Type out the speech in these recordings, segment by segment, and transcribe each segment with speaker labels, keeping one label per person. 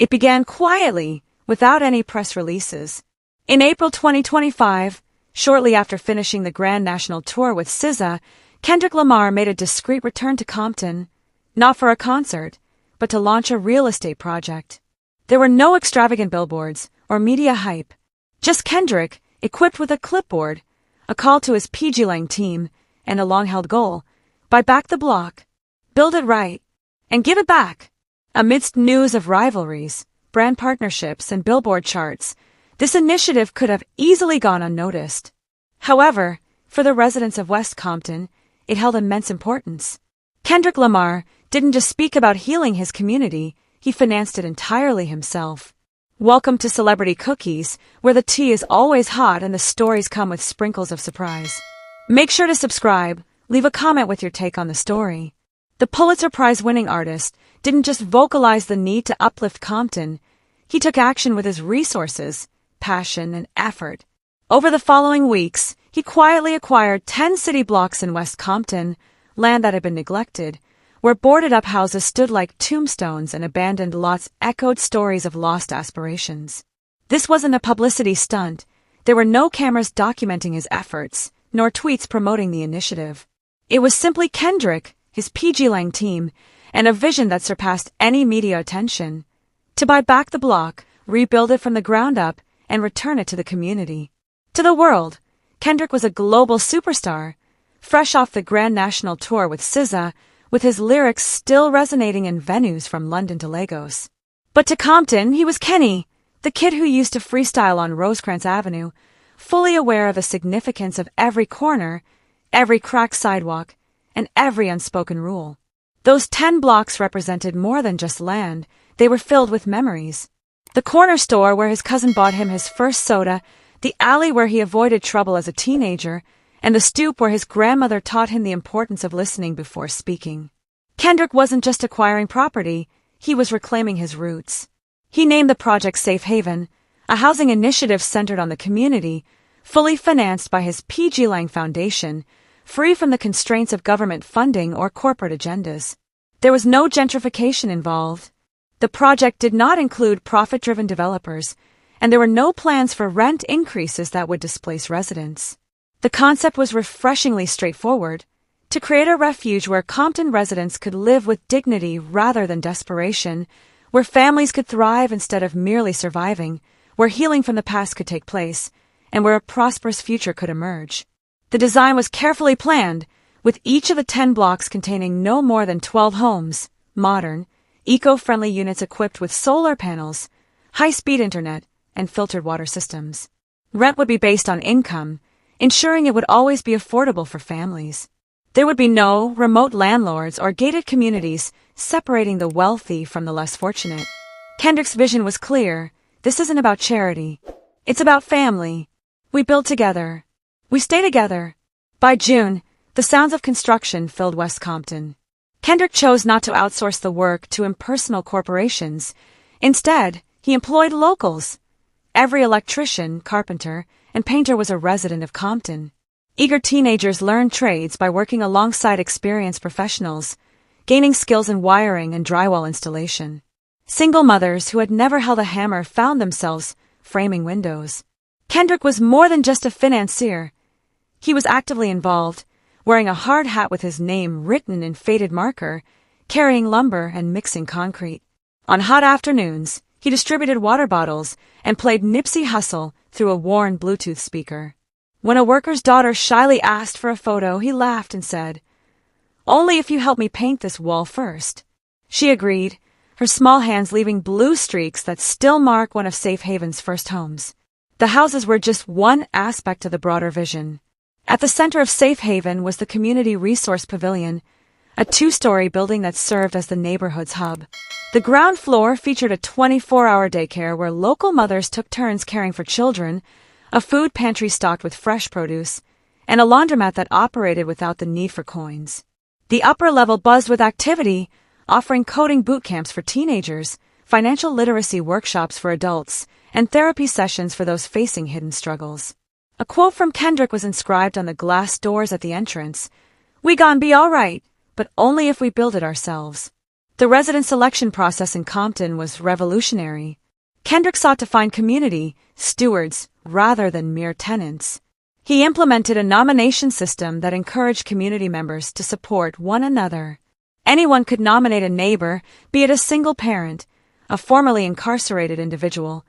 Speaker 1: It began quietly, without any press releases. In April 2025, shortly after finishing the Grand National Tour with SZA, Kendrick Lamar made a discreet return to Compton, not for a concert, but to launch a real estate project. There were no extravagant billboards or media hype, just Kendrick, equipped with a clipboard, a call to his PG Lang team, and a long-held goal: buy back the block, build it right, and give it back. Amidst news of rivalries, brand partnerships, and billboard charts, this initiative could have easily gone unnoticed. However, for the residents of West Compton, it held immense importance. Kendrick Lamar didn't just speak about healing his community, he financed it entirely himself. Welcome to Celebrity Cookies, where the tea is always hot and the stories come with sprinkles of surprise. Make sure to subscribe, leave a comment with your take on the story. The Pulitzer Prize-winning artist didn't just vocalize the need to uplift Compton, he took action with his resources, passion, and effort. Over the following weeks, he quietly acquired 10 city blocks in West Compton, land that had been neglected, where boarded-up houses stood like tombstones and abandoned lots echoed stories of lost aspirations. This wasn't a publicity stunt. There were no cameras documenting his efforts, nor tweets promoting the initiative. It was simply Kendrick, his PG Lang team, and a vision that surpassed any media attention: to buy back the block, rebuild it from the ground up, and return it to the community. To the world, Kendrick was a global superstar, fresh off the Grand National Tour with SZA, with his lyrics still resonating in venues from London to Lagos. But to Compton, he was Kenny, the kid who used to freestyle on Rosecrans Avenue, fully aware of the significance of every corner, every cracked sidewalk, and every unspoken rule. Those 10 blocks represented more than just land, they were filled with memories. The corner store where his cousin bought him his first soda, the alley where he avoided trouble as a teenager, and the stoop where his grandmother taught him the importance of listening before speaking. Kendrick wasn't just acquiring property, he was reclaiming his roots. He named the project Safe Haven, a housing initiative centered on the community, fully financed by his PG Lang Foundation, free from the constraints of government funding or corporate agendas. There was no gentrification involved. The project did not include profit-driven developers, and there were no plans for rent increases that would displace residents. The concept was refreshingly straightforward: to create a refuge where Compton residents could live with dignity rather than desperation, where families could thrive instead of merely surviving, where healing from the past could take place, and where a prosperous future could emerge. The design was carefully planned, with each of the 10 blocks containing no more than 12 homes, modern, eco-friendly units equipped with solar panels, high-speed internet, and filtered water systems. Rent would be based on income, ensuring it would always be affordable for families. There would be no remote landlords or gated communities separating the wealthy from the less fortunate. Kendrick's vision was clear: this isn't about charity. It's about family. We build together. We stay together. By June, the sounds of construction filled West Compton. Kendrick chose not to outsource the work to impersonal corporations. Instead, he employed locals. Every electrician, carpenter, and painter was a resident of Compton. Eager teenagers learned trades by working alongside experienced professionals, gaining skills in wiring and drywall installation. Single mothers who had never held a hammer found themselves framing windows. Kendrick was more than just a financier. He was actively involved, wearing a hard hat with his name written in faded marker, carrying lumber and mixing concrete. On hot afternoons, he distributed water bottles and played Nipsey Hussle through a worn Bluetooth speaker. When a worker's daughter shyly asked for a photo, he laughed and said, "Only if you help me paint this wall first." She agreed, her small hands leaving blue streaks that still mark one of Safe Haven's first homes. The houses were just one aspect of the broader vision. At the center of Safe Haven was the Community Resource Pavilion, a 2-story building that served as the neighborhood's hub. The ground floor featured a 24-hour daycare where local mothers took turns caring for children, a food pantry stocked with fresh produce, and a laundromat that operated without the need for coins. The upper level buzzed with activity, offering coding boot camps for teenagers, financial literacy workshops for adults, and therapy sessions for those facing hidden struggles. A quote from Kendrick was inscribed on the glass doors at the entrance: "We gon' be all right, but only if we build it ourselves." The resident selection process in Compton was revolutionary. Kendrick sought to find community stewards rather than mere tenants. He implemented a nomination system that encouraged community members to support one another. Anyone could nominate a neighbor, be it a single parent, a formerly incarcerated individual,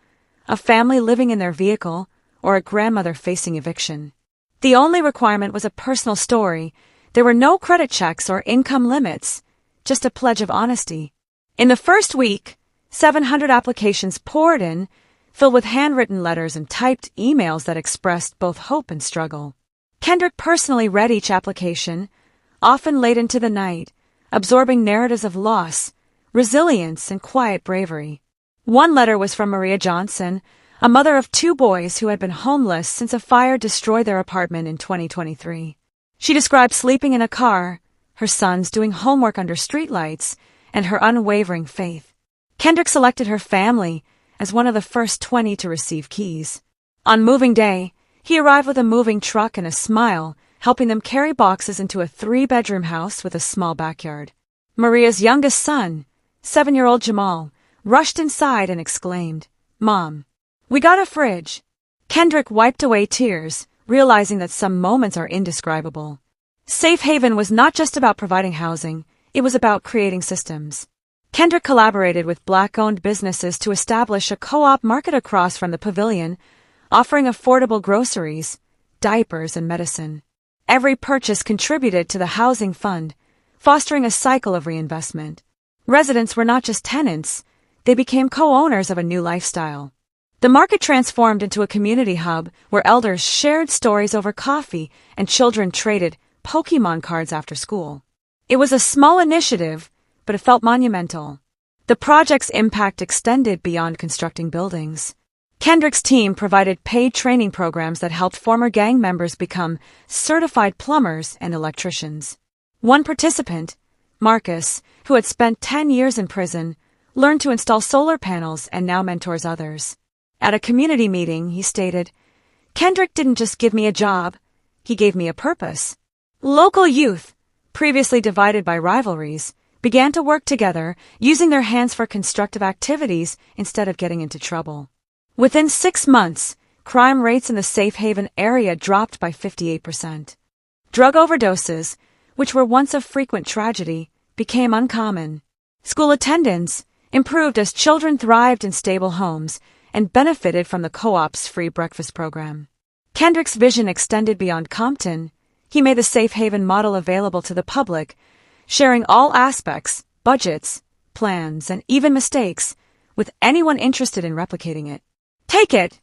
Speaker 1: a family living in their vehicle, or a grandmother facing eviction. The only requirement was a personal story. There were no credit checks or income limits, just a pledge of honesty. In the first week, 700 applications poured in, filled with handwritten letters and typed emails that expressed both hope and struggle. Kendrick personally read each application, often late into the night, absorbing narratives of loss, resilience, and quiet bravery. One letter was from Maria Johnson, a mother of 2 boys who had been homeless since a fire destroyed their apartment in 2023. She described sleeping in a car, her sons doing homework under streetlights, and her unwavering faith. Kendrick selected her family as one of the first 20 to receive keys. On moving day, he arrived with a moving truck and a smile, helping them carry boxes into a 3-bedroom house with a small backyard. Maria's youngest son, 7-year-old Jamal, rushed inside and exclaimed, "Mom, we got a fridge." Kendrick wiped away tears, realizing that some moments are indescribable. Safe Haven was not just about providing housing, it was about creating systems. Kendrick collaborated with Black-owned businesses to establish a co-op market across from the pavilion, offering affordable groceries, diapers, and medicine. Every purchase contributed to the housing fund, fostering a cycle of reinvestment. Residents were not just tenants, they became co-owners of a new lifestyle. The market transformed into a community hub where elders shared stories over coffee and children traded Pokemon cards after school. It was a small initiative, but it felt monumental. The project's impact extended beyond constructing buildings. Kendrick's team provided paid training programs that helped former gang members become certified plumbers and electricians. One participant, Marcus, who had spent 10 years in prison, learned to install solar panels and now mentors others. At a community meeting, he stated, "Kendrick didn't just give me a job, he gave me a purpose." Local youth, previously divided by rivalries, began to work together, using their hands for constructive activities instead of getting into trouble. Within 6 months, crime rates in the Safe Haven area dropped by 58%. Drug overdoses, which were once a frequent tragedy, became uncommon. School attendance improved as children thrived in stable homes and benefited from the co-op's free breakfast program. Kendrick's vision extended beyond Compton. He made the Safe Haven model available to the public, sharing all aspects, budgets, plans, and even mistakes with anyone interested in replicating it. "Take it,"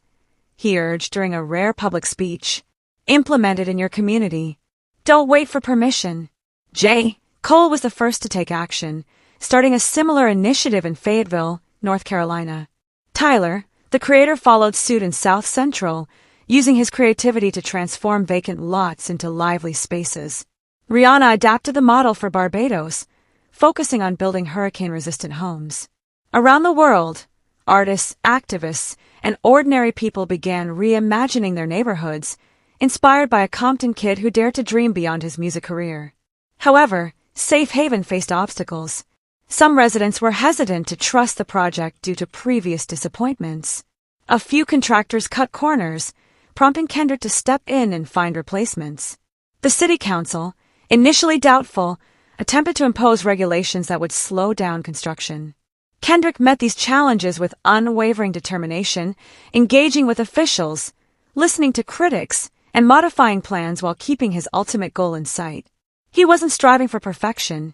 Speaker 1: he urged during a rare public speech. "Implement it in your community. Don't wait for permission." J. Cole was the first to take action, starting a similar initiative in Fayetteville, North Carolina. Tyler, the creator, followed suit in South Central, using his creativity to transform vacant lots into lively spaces. Rihanna adapted the model for Barbados, focusing on building hurricane-resistant homes. Around the world, artists, activists, and ordinary people began reimagining their neighborhoods, inspired by a Compton kid who dared to dream beyond his music career. However, Safe Haven faced obstacles. Some residents were hesitant to trust the project due to previous disappointments. A few contractors cut corners, prompting Kendrick to step in and find replacements. The city council, initially doubtful, attempted to impose regulations that would slow down construction. Kendrick met these challenges with unwavering determination, engaging with officials, listening to critics, and modifying plans while keeping his ultimate goal in sight. He wasn't striving for perfection.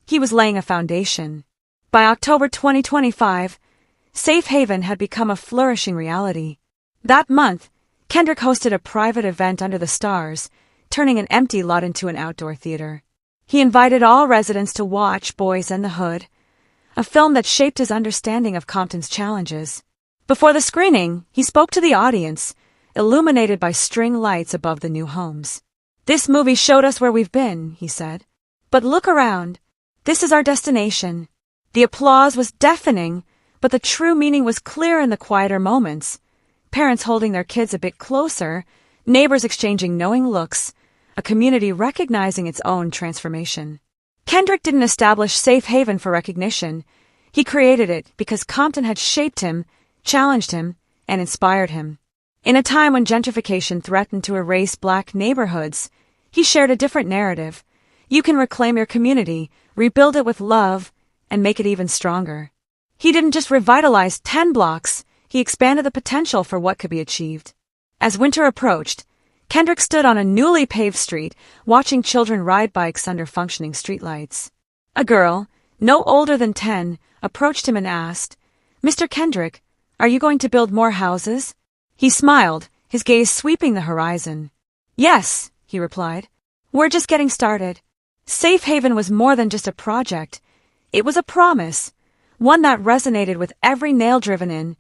Speaker 1: He was laying a foundation. By October 2025, Safe Haven had become a flourishing reality. That month, Kendrick hosted a private event under the stars, turning an empty lot into an outdoor theater. He invited all residents to watch Boys and the Hood, a film that shaped his understanding of Compton's challenges. Before the screening, he spoke to the audience, illuminated by string lights above the new homes. "This movie showed us where we've been," he said. "But look around. This is our destination." The applause was deafening, but the true meaning was clear in the quieter moments. Parents holding their kids a bit closer, neighbors exchanging knowing looks, a community recognizing its own transformation. Kendrick didn't establish Safe Haven for recognition. He created it because Compton had shaped him, challenged him, and inspired him. In a time when gentrification threatened to erase black neighborhoods, he shared a different narrative. You can reclaim your community, rebuild it with love, and make it even stronger. He didn't just revitalize 10 blocks, he expanded the potential for what could be achieved. As winter approached, Kendrick stood on a newly paved street, watching children ride bikes under functioning streetlights. A girl, no older than 10, approached him and asked, "Mr. Kendrick, are you going to build more houses?" He smiled, his gaze sweeping the horizon. "Yes," he replied. "We're just getting started." Safe Haven was more than just a project. It was a promise, one that resonated with every nail driven in,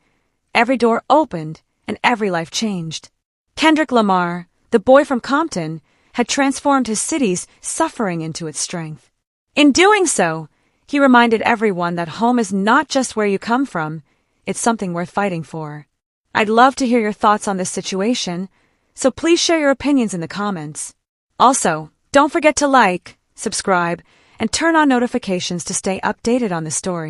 Speaker 1: every door opened, and every life changed. Kendrick Lamar, the boy from Compton, had transformed his city's suffering into its strength. In doing so, he reminded everyone that home is not just where you come from, it's something worth fighting for. I'd love to hear your thoughts on this situation, so please share your opinions in the comments. Also, don't forget to like, subscribe, and turn on notifications to stay updated on the story.